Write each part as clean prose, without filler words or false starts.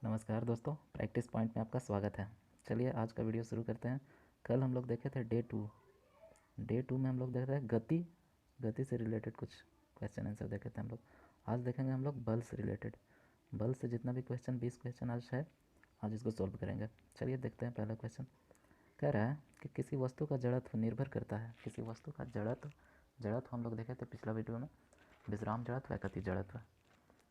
नमस्कार दोस्तों, practice point में आपका स्वागत है। चलिए आज का वीडियो शुरू करते हैं। कल हम लोग देखे थे डे टू में हम लोग देख रहे हैं गति से रिलेटेड कुछ क्वेश्चन आंसर देखे थे हम लोग। आज देखेंगे हम लोग बल से रिलेटेड। बल से जितना भी क्वेश्चन 20 क्वेश्चन आज है, आज इसको सॉल्व करेंगे। चलिए देखते हैं। पहला क्वेश्चन कह रहा है कि किसी वस्तु का जड़त्व निर्भर करता है। किसी वस्तु का जड़त्व हम लोग देखे थे पिछला वीडियो में, विश्राम जड़त्व या गति जड़त्व।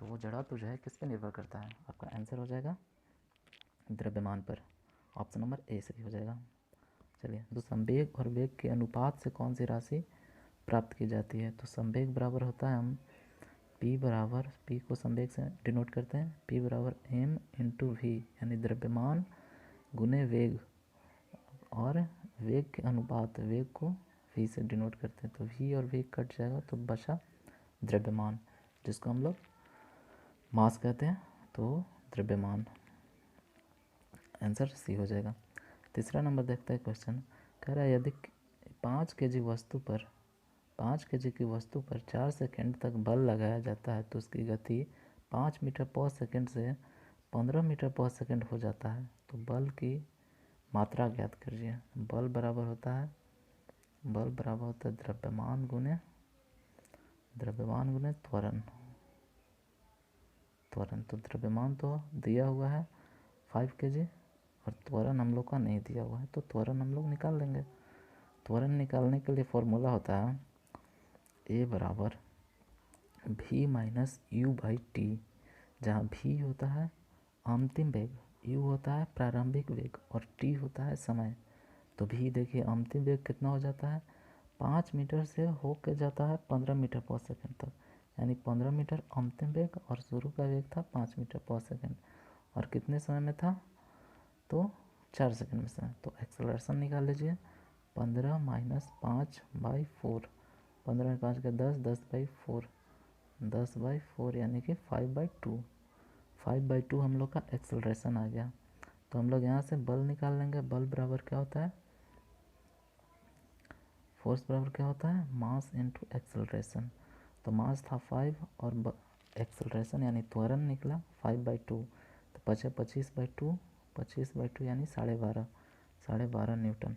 तो वो जड़त्व जो है किस पे निर्भर करता है? आपका आंसर हो जाएगा द्रव्यमान पर। ऑप्शन नंबर ए सही हो जाएगा। चलिए, तो संवेग और वेग के अनुपात से कौन सी राशि प्राप्त की जाती है? तो संवेग बराबर होता है, हम पी को संवेग से डिनोट करते हैं, P बराबर m इंटू वी, यानी द्रव्यमान गुने वेग, और वेग के अनुपात, वेग को v से डिनोट करते हैं। तो v और v कट जाएगा तो बचा द्रव्यमान, जिसको हम लोग मास कहते हैं। तो द्रव्यमान आंसर सी हो जाएगा। तीसरा नंबर देखते हैं क्वेश्चन। कह रहा है यदि 5 kg की वस्तु पर 4 सेकेंड तक बल लगाया जाता है तो उसकी गति 5 मीटर पर सेकेंड से 15 मीटर पर सेकेंड हो जाता है। तो बल की मात्रा ज्ञात करिए। बल बराबर होता है द्रव्यमान गुने त्वरण। तो द्रव्यमान तो दिया हुआ है 5 kg, और त्वरण हम लोग का नहीं दिया हुआ है, तो त्वरण हम लोग निकाल लेंगे। त्वरण निकालने के लिए फॉर्मूला होता है ए बराबर v minus you by T, जहाँ v होता है अंतिम वेग, u होता है प्रारंभिक वेग, और t होता है समय। तो v देखिए, अंतिम वेग कितना हो जाता है, 5 मीटर से होकर जाता है 15 मीटर पर सेकेंड तक, यानी 15 मीटर अंतिम वेग, और शुरू का वेग था 5 मीटर पर सेकेंड, और कितने समय में था, तो 4 सेकेंड में समय। तो एक्सेलरेशन निकाल लीजिए, 15 माइनस 5 बाई 4, 15 में 5 का 10, 10 बाई 4 यानी कि 5/2 हम लोग का एक्सेलरेशन आ गया। तो हम लोग यहाँ से बल निकाल लेंगे। बल बराबर क्या होता है, फोर्स बराबर क्या होता है, मास इंटू एक्सेलरेशन। तो मास था 5 और एक्सेलरेशन यानी त्वरण निकला 5/2, तो बचे 25/2 यानी 12.5 न्यूटन।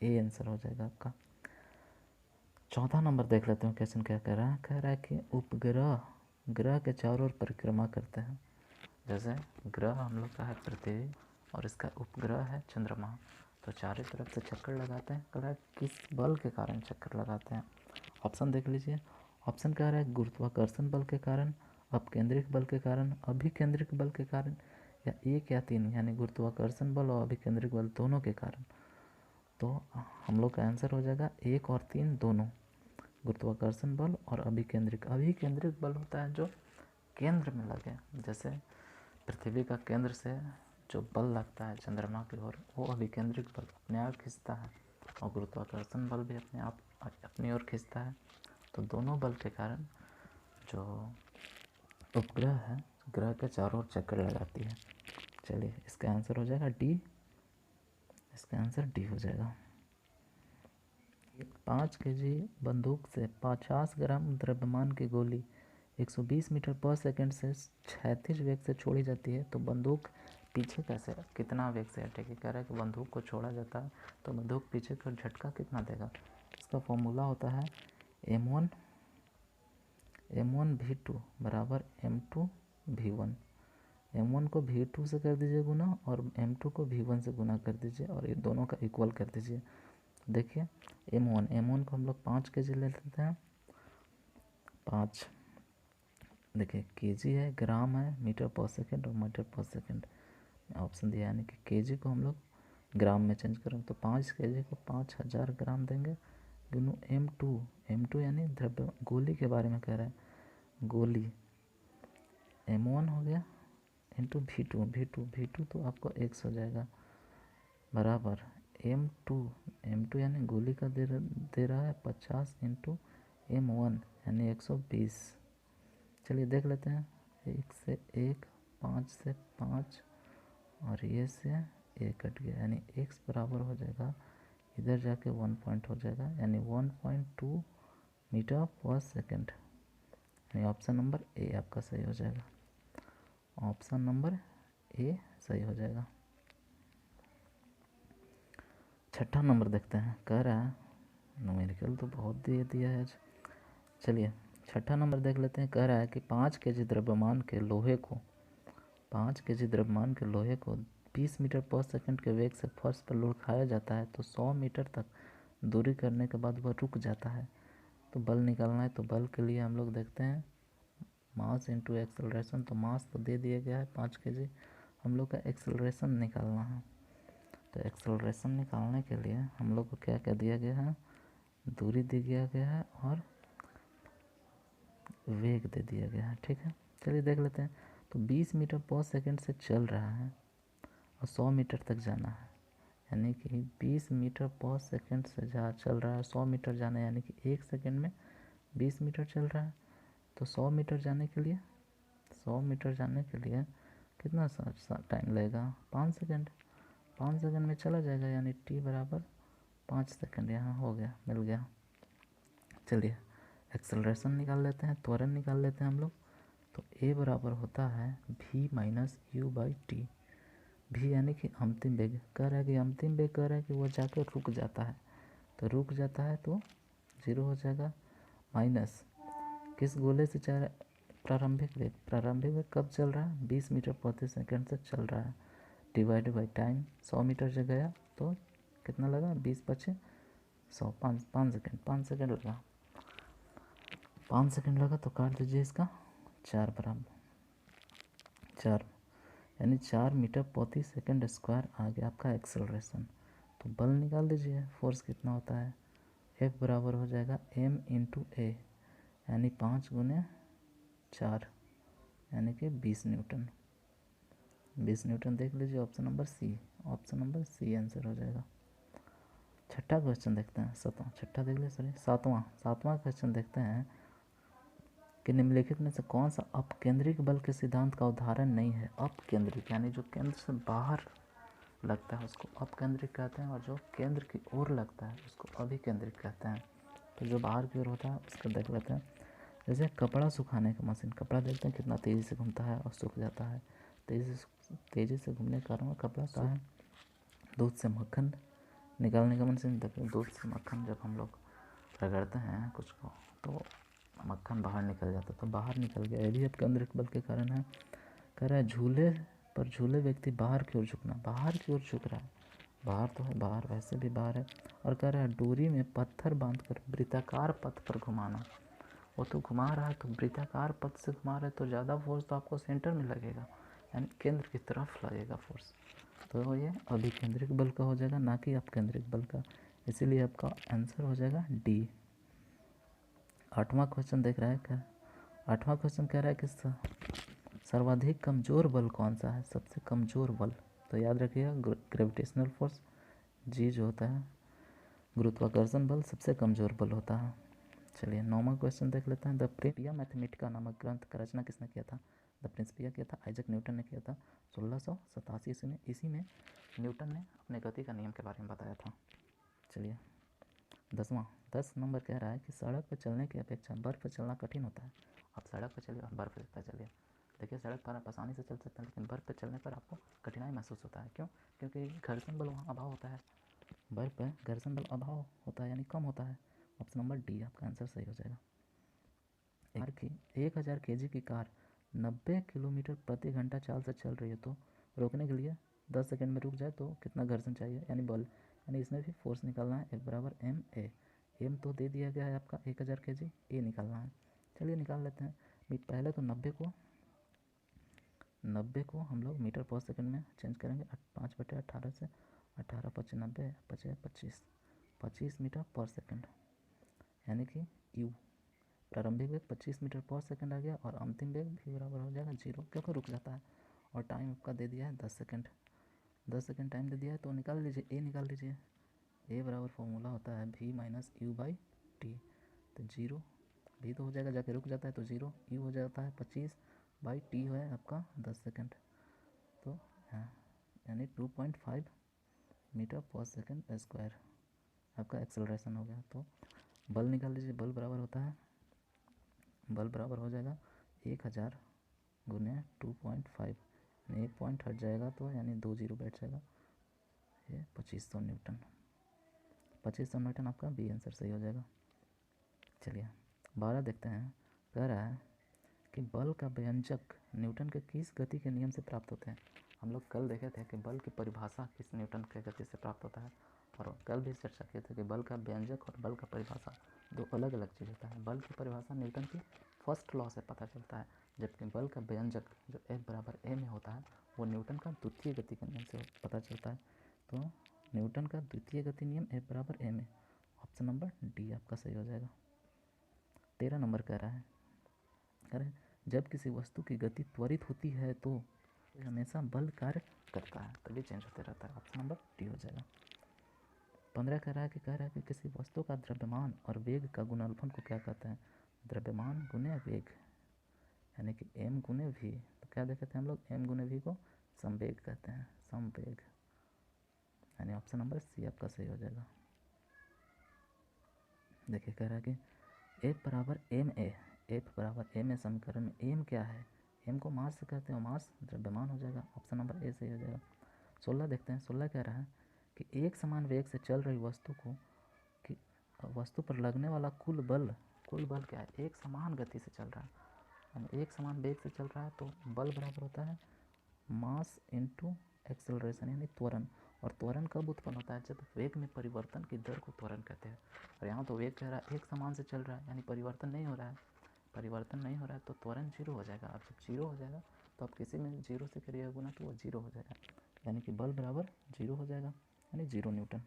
ए आंसर हो जाएगा आपका। चौथा नंबर देख लेते हैं क्वेश्चन क्या कह रहा है कि उपग्रह ग्रह के चारों ओर परिक्रमा करते हैं। जैसे ग्रह हम लोग का है पृथ्वी, और इसका उपग्रह है चंद्रमा। तो चारों तरफ से चक्कर लगाते हैं। कह रहा है किस बल के कारण चक्कर लगाते हैं? ऑप्शन देख लीजिए। ऑप्शन कह रहा है गुरुत्वाकर्षण बल के कारण, अपकेंद्रिक बल के कारण, अभिकेंद्रिक बल के कारण, या एक या तीन, यानी गुरुत्वाकर्षण बल और अभिकेंद्रिक बल दोनों के कारण। तो हम लोग का आंसर हो जाएगा 1 और 3 दोनों, गुरुत्वाकर्षण बल और अभिकेंद्रिक बल होता है जो केंद्र में लगे। जैसे पृथ्वी का केंद्र से जो बल लगता है चंद्रमा की ओर, वो अभिकेंद्रिक बल अपने आप खींचता है, और गुरुत्वाकर्षण बल भी अपने आप अपनी ओर खींचता है। तो दोनों बल के कारण जो उपग्रह है, ग्रह के चारों ओर चक्कर लगाती है। चलिए, इसका आंसर हो जाएगा डी। इसका आंसर डी हो जाएगा। 5 kg बंदूक से 50 ग्राम द्रव्यमान की गोली 120 मीटर पर सेकंड से क्षैतिज वेग से छोड़ी जाती है, तो बंदूक पीछे कैसे, कितना वेग से हटेगी? कह रहा है कि बंदूक को छोड़ा जाता है तो बंदूक पीछे का झटका कितना देगा? इसका फॉर्मूला होता है m1v2 बराबर m2 v1। m1 को v2 से कर दीजिए गुना, और m2 को v1 से गुना कर दीजिए, और ये दोनों का इक्वल कर दीजिए। देखिए m1 को हम लोग 5 kg ले लेते हैं। 5 देखिए kg है, ग्राम है, मीटर पर सेकेंड और मीटर पर सेकेंड ऑप्शन दिया, यानी कि kg को हम लोग ग्राम में चेंज करें तो 5 kg को 5000 ग्राम देंगे। गुनो m2 यानी द्रव्य गोली के बारे में कह रहा है, गोली m1 हो गया इंटू v2 तो आपको x हो जाएगा, बराबर m2 यानी गोली का दे रहा है 50 इंटू m1 यानी 120। चलिए देख लेते हैं, 1 से 1, 5 से 5, और ये से ये कट गया, यानी x बराबर हो जाएगा, इधर जाके 1 पॉइंट हो जाएगा, यानी 1.2 मीटर पर सेकेंड। यानी ऑप्शन नंबर ए आपका सही हो जाएगा। ऑप्शन नंबर ए सही हो जाएगा। छठा नंबर देखते हैं, कह रहा है न्यूमेरिकल तो बहुत दे दिया है आज। चलिए छठा नंबर देख लेते हैं। कह रहा है कि 5 kg द्रव्यमान के लोहे को 5 kg द्रव्यमान के लोहे को 20 मीटर पर सेकंड के वेग से फर्श पर लुढ़काया जाता है तो 100 मीटर तक दूरी करने के बाद वह रुक जाता है। तो बल निकालना है। तो बल के लिए हम लोग देखते हैं मास इंटू एक्सेलरेशन। तो मास तो दे दिया गया है 5 kg, हम लोग का एक्सेलरेशन निकालना है। तो एक्सेलरेशन निकालने के लिए हम लोग को क्या क्या दिया गया है, दूरी दिया गया है और वेग दे दिया गया है। ठीक है, चलिए देख लेते हैं। तो 20 मीटर पर सेकंड से चल रहा है और 100 मीटर तक जाना है, यानी कि 20 मीटर पर सेकंड से चल रहा है, 100 मीटर जाना है, यानी कि 1 सेकंड में 20 मीटर चल रहा है। तो 100 मीटर जाने के लिए कितना टाइम लगेगा, 5 सेकंड। 5 सेकंड में चला जाएगा, यानी t बराबर 5 सेकंड। यहाँ हो गया, मिल गया। चलिए एक्सेलरेशन निकाल लेते हैं, त्वरण निकाल लेते हैं हम लोग। तो a बराबर होता है v minus you by T. भी यानी कि अंतिम वेग, कह रहा है कि अंतिम वेग कह रहा है कि वो जाकर रुक जाता है। तो रुक जाता है तो 0 हो जाएगा, माइनस किस गोले से चल प्रारंभिक वेग कब चल रहा है, 20 मीटर प्रति सेकंड से चल रहा है, डिवाइड बाई टाइम। 100 मीटर से गया तो कितना लगा, 20 बचे 100, 5 सेकंड लगा। 5 सेकंड लगा तो काट दीजिए इसका 4 बराबर 4, यानी 4 मीटर प्रति सेकंड स्क्वायर आ गया आपका एक्सेलरेशन। तो बल निकाल दीजिए, फोर्स कितना होता है, F बराबर हो जाएगा m इंटू ए, यानी 5 गुने 4, यानी कि 20 न्यूटन। 20 न्यूटन देख लीजिए, ऑप्शन नंबर सी आंसर हो जाएगा। छठा क्वेश्चन देखते हैं, सातवां क्वेश्चन देखते हैं कि निम्नलिखित में से कौन सा अपकेंद्रिक बल के सिद्धांत का उदाहरण नहीं है। अपकेंद्रिक यानी जो केंद्र से बाहर लगता है उसको अपकेंद्रिक कहते हैं, और जो केंद्र की ओर लगता है उसको अभिकेंद्रिक कहते हैं। तो जो बाहर की ओर होता है उसको देख लेते हैं। जैसे कपड़ा सुखाने का मशीन, कपड़ा देखते हैं कितना तेज़ी से घूमता है और सूख जाता है। तेज़ी से घूमने के कारण कपड़ा सूखता है। दूध से मक्खन निकालने का मशीन देखिए, दूध से मक्खन जब हम लोग रगड़ते हैं कुछ को तो मक्खन बाहर निकल जाता है, तो बाहर निकल गया, ये भी अपकेंद्रिक बल के कारण है। कह रहा है झूले व्यक्ति बाहर की ओर झुकना, बाहर की ओर झुक रहा है, बाहर तो है, बाहर वैसे भी बाहर है। और कह रहा है डोरी में पत्थर बांधकर वृत्ताकार पथ पर घुमाना, वो तो घुमा रहा है तो वृत्ताकार पथ से घुमा रहा है तो ज़्यादा फोर्स तो आपको सेंटर में लगेगा, यानी केंद्र की तरफ लगेगा फोर्स। तो ये अभिकेंद्रिक बल का हो जाएगा, ना कि अपकेंद्रिक बल का। इसीलिए आपका आंसर हो जाएगा डी। आठवां क्वेश्चन देख रहा है क्या, आठवां क्वेश्चन कह रहा है कि सर्वाधिक कमज़ोर बल कौन सा है, सबसे कमज़ोर बल। तो याद रखिएगा ग्रेविटेशनल फोर्स, जी जो होता है गुरुत्वाकर्षण बल सबसे कमज़ोर बल होता है। चलिए नौवां क्वेश्चन देख लेते हैं। द प्रिंसिपिया मैथमेटिका नामक ग्रंथ का रचना किसने किया था। द प्रिंसिपिया किया था आइजैक न्यूटन ने किया था 1687 ईस्वी में। इसी में न्यूटन ने अपने गति का नियम के बारे में बताया था। चलिए 10 नंबर कह रहा है कि सड़क पर चलने की अपेक्षा बर्फ़ पर चलना कठिन होता है। आप सड़क पर चलिए और बर्फ़ पर चलिए, देखिए सड़क पर आप आसानी से चल सकते हैं, लेकिन बर्फ़ पर चलने पर आपको कठिनाई महसूस होता है। क्यों, क्योंकि घर्षण बल वहाँ अभाव होता है, बर्फ़ पर घर्षण बल अभाव होता है, यानी कम होता है। ऑप्शन नंबर डी आपका आंसर सही हो जाएगा। 1000 kg की कार 90 किलोमीटर प्रति घंटा चाल से चल रही है, तो रोकने के लिए 10 सेकंड में रुक जाए तो कितना घर्षण चाहिए, यानी बल, यानी इसमें भी फोर्स निकालना है। F बराबर एम ए, एम तो दे दिया गया है आपका 1000 kg, ए निकालना है। चलिए निकाल लेते हैं। पहले तो 90 को हम लोग मीटर पर सेकंड में चेंज करेंगे, 5/18 से 18 × 90 बचे 25 मीटर पर सेकंड, यानी कि यू प्रारंभिक वेग 25 मीटर पर सेकंड आ गया और अंतिम वेग भी बराबर हो जाएगा 0, क्योंकि रुक जाता है। और टाइम आपका दे दिया है 10 सेकंड, 10 सेकंड टाइम दे दिया है, तो निकाल लीजिए, ए निकाल लीजिए। ए बराबर फॉर्मूला होता है v minus you by T. तो 0 भी तो हो जाएगा, जाके रुक जाता है तो 0, यू हो जाता है 25/t है आपका 10 सेकंड, तो यानी 2.5 मीटर पर सेकंड स्क्वायर आपका एक्सेलरेशन हो गया। तो बल निकाल लीजिए, बल बराबर हो जाएगा 1000 गुने 2.5, एक पॉइंट हट जाएगा तो यानी 2 जीरो बैठ जाएगा, ये 2500 न्यूटन। 2500 न्यूटन आपका बी आंसर सही हो जाएगा। चलिए 12 देखते हैं। कह रहा है कि बल का व्यंजक न्यूटन के किस गति के नियम से प्राप्त होते हैं। हम लोग कल देखे थे कि बल की परिभाषा किस न्यूटन के गति से प्राप्त होता है, और कल भी चर्चा किए थे कि बल का व्यंजक और बल का परिभाषा दो अलग अलग चीज़ होता है। बल की परिभाषा न्यूटन की फर्स्ट लॉ से पता चलता है, जबकि बल का व्यंजक जो F बराबर a में होता है वो न्यूटन का द्वितीय गति के नियम से पता चलता है। तो न्यूटन का द्वितीय गति नियम F बराबर a में, ऑप्शन नंबर डी आपका सही हो जाएगा। 13 नंबर कह रहा है जब किसी वस्तु की गति त्वरित होती है तो हमेशा बल कार्य करता है, तभी चेंज होते रहता है, ऑप्शन नंबर डी हो जाएगा। 15 कह रहा है कि किसी वस्तु का द्रव्यमान और वेग का गुणनफल को क्या कहते हैं। द्रव्यमान गुने वेग यानी कि m गुने v, तो क्या देखे थे हम लोग, m गुने v को संवेग कहते हैं, संवेग, यानी ऑप्शन नंबर सी आपका सही हो जाएगा। देखिए कह रहा है कि F बराबर एम ए, F बराबर एम ए समीकरण में m क्या है, m को मास से कहते हैं, मास द्रव्यमान हो जाएगा, ऑप्शन नंबर ए सही हो जाएगा। 16 देखते हैं। 16 कह रहा है कि एक समान वेग से चल रही वस्तु पर लगने वाला कुल बल क्या है, एक समान गति से चल रहा है, यानी एक समान वेग से चल रहा है तो बल बराबर होता है मास इंटू एक्सेलरेशन यानी त्वरण। और त्वरण कब उत्पन्न होता है, जब वेग में परिवर्तन की दर को त्वरण कहते हैं। और यहाँ तो वेग कह रहा है एक समान से चल रहा है, यानी परिवर्तन नहीं हो रहा है, तो त्वरण जीरो हो जाएगा। अब जब जीरो हो जाएगा तो आप किसी में जीरो से करिएगा गुना तो वो जीरो हो जाएगा, यानी कि बल बराबर जीरो हो जाएगा, यानी 0 न्यूटन।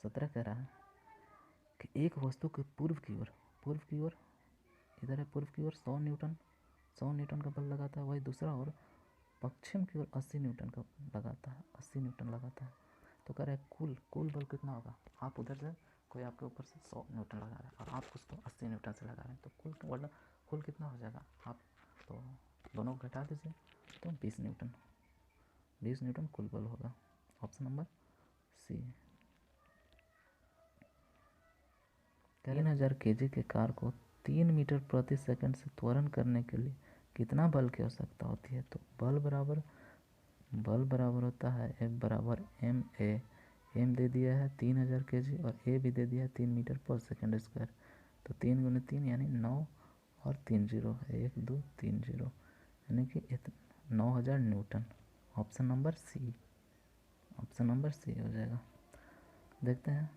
17 कह रहा है कि एक वस्तु के पूर्व की ओर इधर है पूर्व की ओर 100 न्यूटन का बल लगाता है, वही दूसरा और पश्चिम की ओर 80 न्यूटन का लगाता है, 80 न्यूटन लगाता है। तो कह रहा है कुल बल कितना होगा। आप उधर से कोई आपके ऊपर से 100 न्यूटन लगा रहा है और आप उसको 80 न्यूटन से लगा रहे हैं, तो कुल कितना हो जाएगा, आप तो दोनों को घटा दीजिए तो 20 न्यूटन कुल बल होगा, ऑप्शन नंबर सी। 3000 kg के कार को 3 मीटर प्रति सेकंड से त्वरण करने के लिए कितना बल की आवश्यकता होती है। तो बल बराबर होता है F बराबर एम ए, एम दे दिया है 3000 kg और ए भी दे दिया है 3 मीटर पर सेकंड स्क्वायर, तो 3 गुने 3 यानी 9 और 3 जीरो, 1 2 3 जीरो, यानी कि 9000 न्यूटन, ऑप्शन नंबर सी हो जाएगा। देखते हैं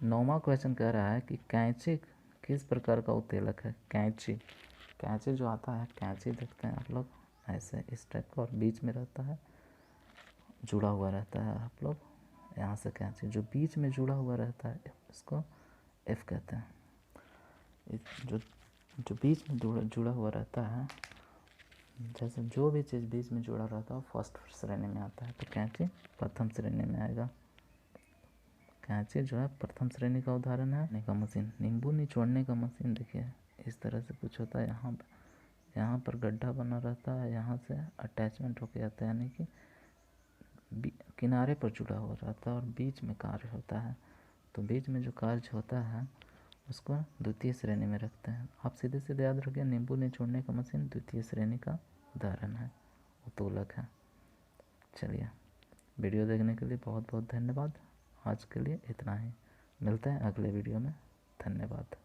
9वां क्वेश्चन कह रहा है कि कैंची किस प्रकार का उत्तेलक है। कैंची जो आता है, कैंची देखते हैं आप लोग ऐसे इस टाइप का और बीच में रहता है, जुड़ा हुआ रहता है, आप लोग यहाँ से कैंची जो बीच में जुड़ा हुआ रहता है इसको F कहते हैं। जो बीच में जुड़ा हुआ रहता है, जैसे जो भी चीज़ बीच में जुड़ा रहता है फर्स्ट श्रेणी में आता है, तो कैंची प्रथम श्रेणी में आएगा। कैंची जो है प्रथम श्रेणी का उदाहरण है। का मशीन, नींबू निचोड़ने का मशीन देखिए इस तरह से कुछ होता है, यहाँ पर गड्ढा बना रहता है, यहाँ से अटैचमेंट होके आता है, यानी कि किनारे पर जुड़ा हुआ रहता है और बीच में कार्य होता है, तो बीच में जो कार्य होता है उसको द्वितीय श्रेणी में रखते हैं। आप सीधे सीधे याद रखिए, नींबू निचोड़ने का मशीन द्वितीय श्रेणी का उदाहरण है, उत्तोलक है। चलिए वीडियो देखने के लिए बहुत बहुत धन्यवाद। आज के लिए इतना ही, मिलते हैं अगले वीडियो में, धन्यवाद।